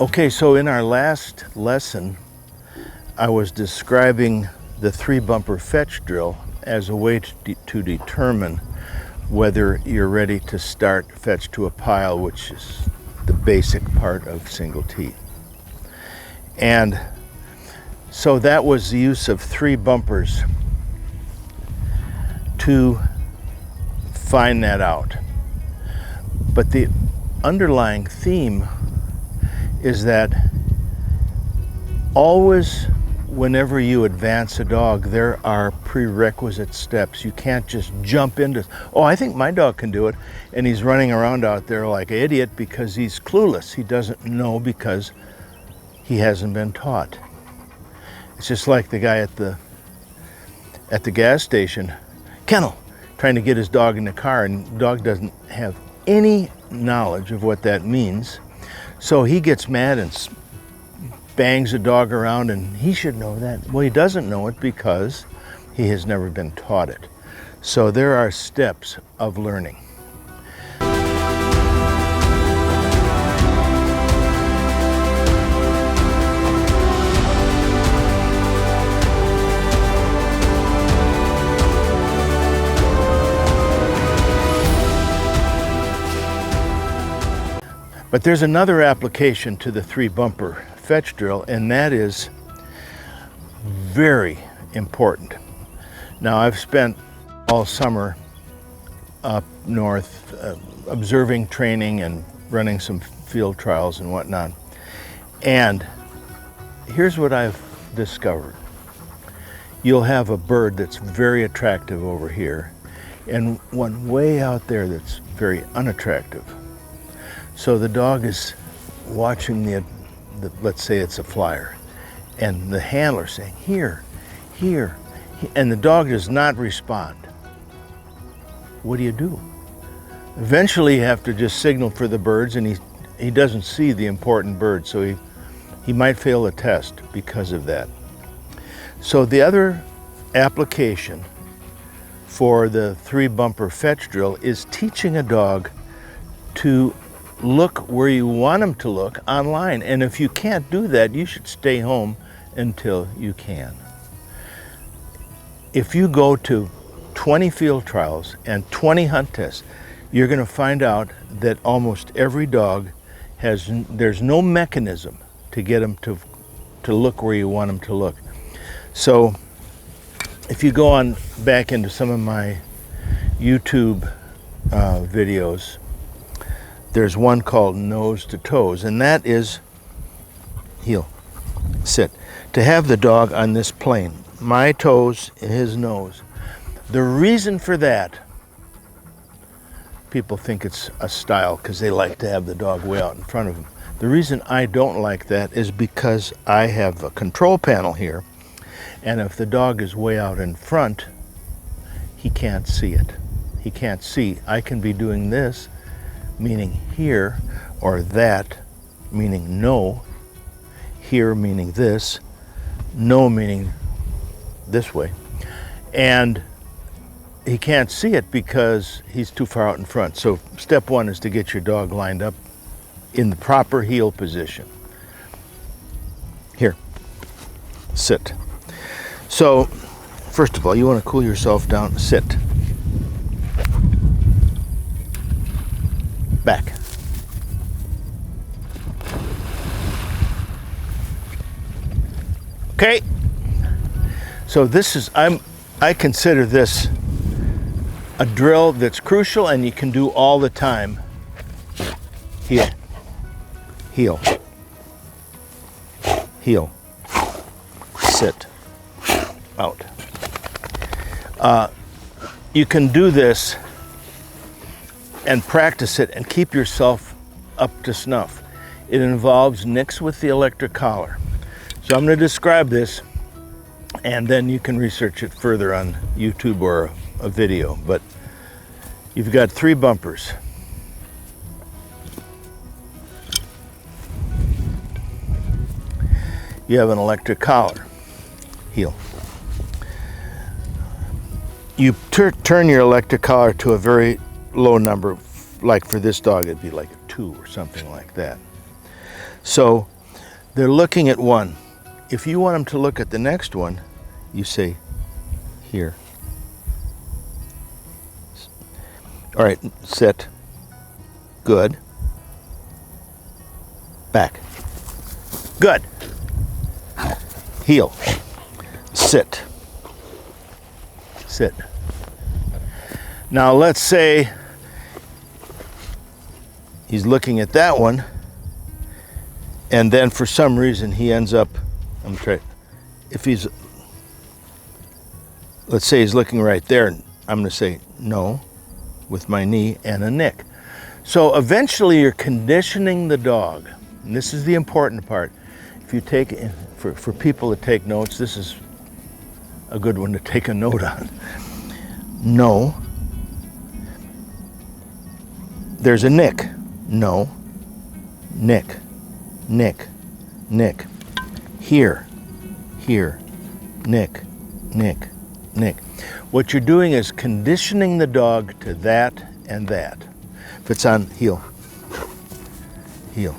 Okay, so in our last lesson, I was describing the 3-bumper fetch drill as a way to determine whether you're ready to start fetch to a pile, which is the basic part of single T. And so that was the use of 3 bumpers to find that out. But the underlying theme is that always, whenever you advance a dog, there are prerequisite steps. You can't just jump into, oh, I think my dog can do it, and he's running around out there like an idiot because he's clueless. He doesn't know because he hasn't been taught. It's just like the guy at the gas station, kennel, trying to get his dog in the car, and the dog doesn't have any knowledge of what that means. So he gets mad and bangs the dog around, and he should know that. Well, he doesn't know it because he has never been taught it. So there are steps of learning. But there's another application to the 3-bumper fetch drill, and that is very important. Now, I've spent all summer up north observing training and running some field trials and whatnot. And here's what I've discovered. You'll have a bird that's very attractive over here and one way out there that's very unattractive. So the dog is watching the let's say it's a flyer, and the handler saying, here, here, and the dog does not respond. What do you do? Eventually you have to just signal for the birds, and he doesn't see the important bird, so he might fail the test because of that. So the other application for the 3-bumper fetch drill is teaching a dog to look where you want them to look online. And if you can't do that, you should stay home until you can. If you go to 20 field trials and 20 hunt tests, you're going to find out that almost every dog there's no mechanism to get them to look where you want them to look. So if you go on back into some of my YouTube videos, there's one called nose to toes, and that is heel, sit. To have the dog on this plane, my toes and his nose. The reason for that, people think it's a style because they like to have the dog way out in front of them. The reason I don't like that is because I have a control panel here, and if the dog is way out in front, he can't see it. He can't see. I can be doing this, meaning here, or that, meaning no, here meaning this, no meaning this way. And he can't see it because he's too far out in front. So step one is to get your dog lined up in the proper heel position. Here, sit. So first of all, you want to cool yourself down, sit. Back. Okay. So this is, I consider this a drill that's crucial and you can do all the time. Heel. Heel. Heel. Sit. Out. You can do this and practice it and keep yourself up to snuff. It involves nicks with the electric collar. So I'm going to describe this, and then you can research it further on YouTube or a video. But you've got 3 bumpers. You have an electric collar. Heel. You turn your electric collar to a very low number, like for this dog it'd be like a 2 or something like that. So they're looking at one. If you want them to look at the next one, you say, here. All right, sit. Good. Back. Good. Heel. Sit. Sit. Now let's say he's looking at that one, and then for some reason he ends up, if he's, let's say he's looking right there, I'm going to say no with my knee and a nick. So eventually you're conditioning the dog, and this is the important part. If you take, for people to take notes, this is a good one to take a note on. No. There's a nick. No. Nick. Nick. Nick. Here. Here. Nick. Nick. Nick. What you're doing is conditioning the dog to that and that. If it's on heel. Heel.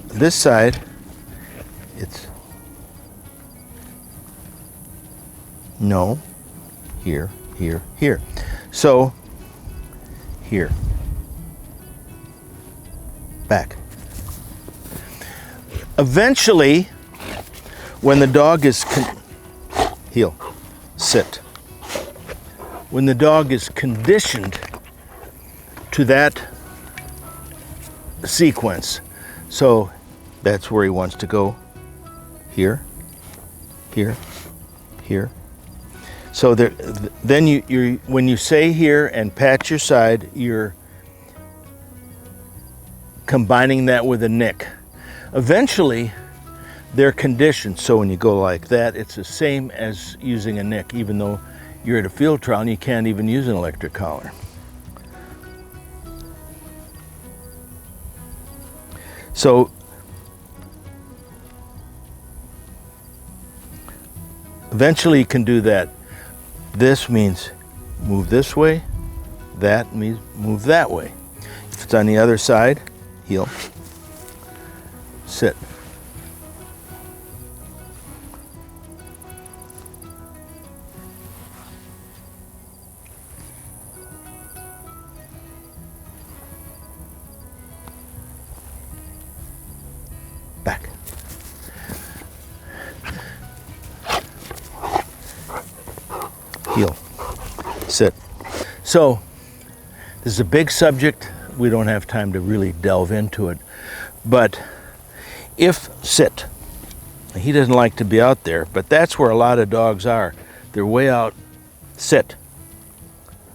This side, it's no. Here. Here. Here. So, here. Back. Eventually, when the dog is heel, sit. When the dog is conditioned to that sequence, so that's where he wants to go. Here, here, here. So there, then you when you say here and pat your side, you're combining that with a nick. Eventually, they're conditioned. So when you go like that, it's the same as using a nick, even though you're at a field trial and you can't even use an electric collar. So eventually you can do that. This means move this way. That means move that way. If it's on the other side, heel, sit. Back. Heel, sit. So this is a big subject. We don't have time to really delve into it. But if sit, he doesn't like to be out there, but that's where a lot of dogs are. They're way out, sit,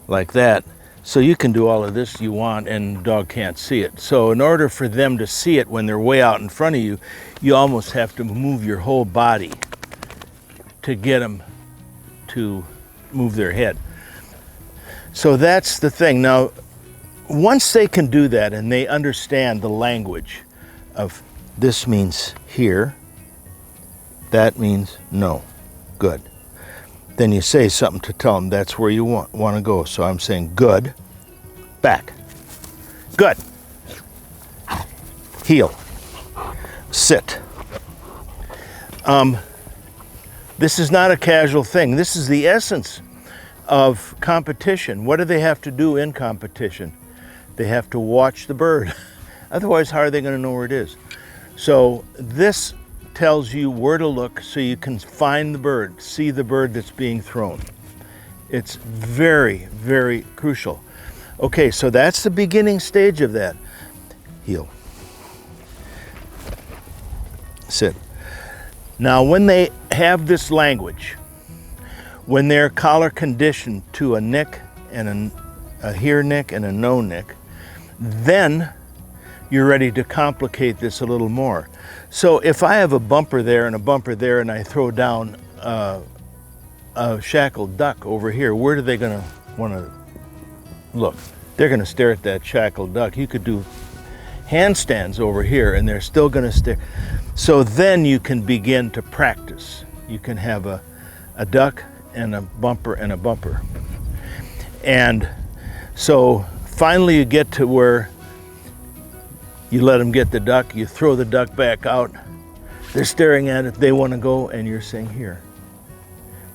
like that. So you can do all of this you want and the dog can't see it. So in order for them to see it when they're way out in front of you, you almost have to move your whole body to get them to move their head. So that's the thing. Now, once they can do that and they understand the language of this means here, that means no, good. Then you say something to tell them that's where you want to go. So I'm saying good, back, good, heel, sit. This is not a casual thing. This is the essence of competition. What do they have to do in competition? They have to watch the bird. Otherwise, how are they going to know where it is? So this tells you where to look so you can find the bird, see the bird that's being thrown. It's very, very crucial. Okay, so that's the beginning stage of that. Heel. Sit. Now, when they have this language, when they're collar conditioned to a nick and a here nick and a no nick, then you're ready to complicate this a little more. So if I have a bumper there and a bumper there and I throw down a shackled duck over here, where are they going to want to look? They're going to stare at that shackled duck. You could do handstands over here and they're still going to stare. So then you can begin to practice. You can have a duck and a bumper and a bumper. And so finally you get to where You let them get the duck, you throw the duck back out. They're staring at it, they want to go, and you're saying, here,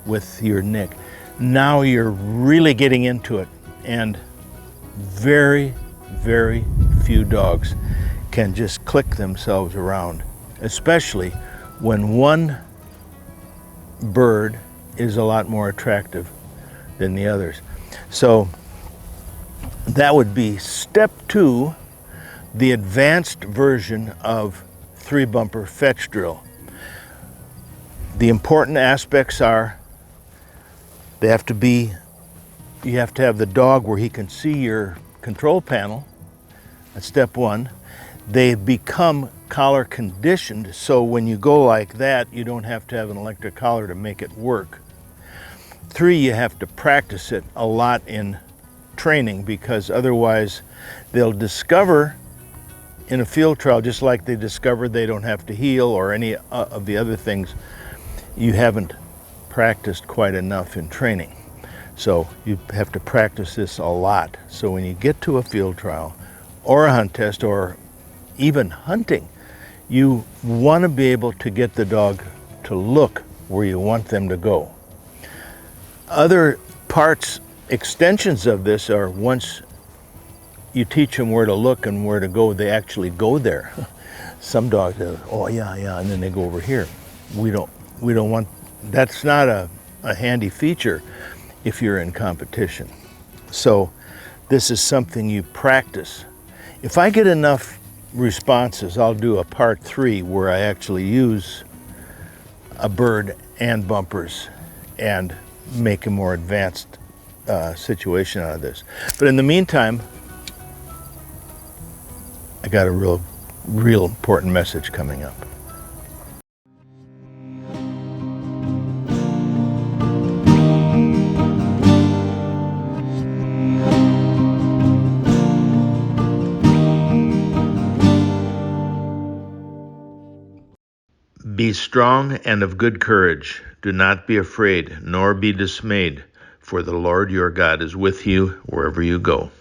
with your nick. Now you're really getting into it, and very, very few dogs can just click themselves around, especially when one bird is a lot more attractive than the others. So that would be step 2, the advanced version of 3-bumper fetch drill. The important aspects are you have to have the dog where he can see your control panel. That's step 1. They become collar conditioned, so when you go like that, you don't have to have an electric collar to make it work. 3, you have to practice it a lot in training, because otherwise they'll discover in a field trial, just like they discovered they don't have to heel or any of the other things, you haven't practiced quite enough in training. So you have to practice this a lot. So when you get to a field trial or a hunt test or even hunting, you want to be able to get the dog to look where you want them to go. Other parts, extensions of this are, once you teach them where to look and where to go, they actually go there. Some dogs are, oh yeah, and then they go over here. We don't want, that's not a handy feature if you're in competition. So this is something you practice. If I get enough responses, I'll do a part 3 where I actually use a bird and bumpers and make a more advanced situation out of this. But in the meantime, I got a real important message coming up. Be strong and of good courage. Do not be afraid, nor be dismayed, for the Lord your God is with you wherever you go.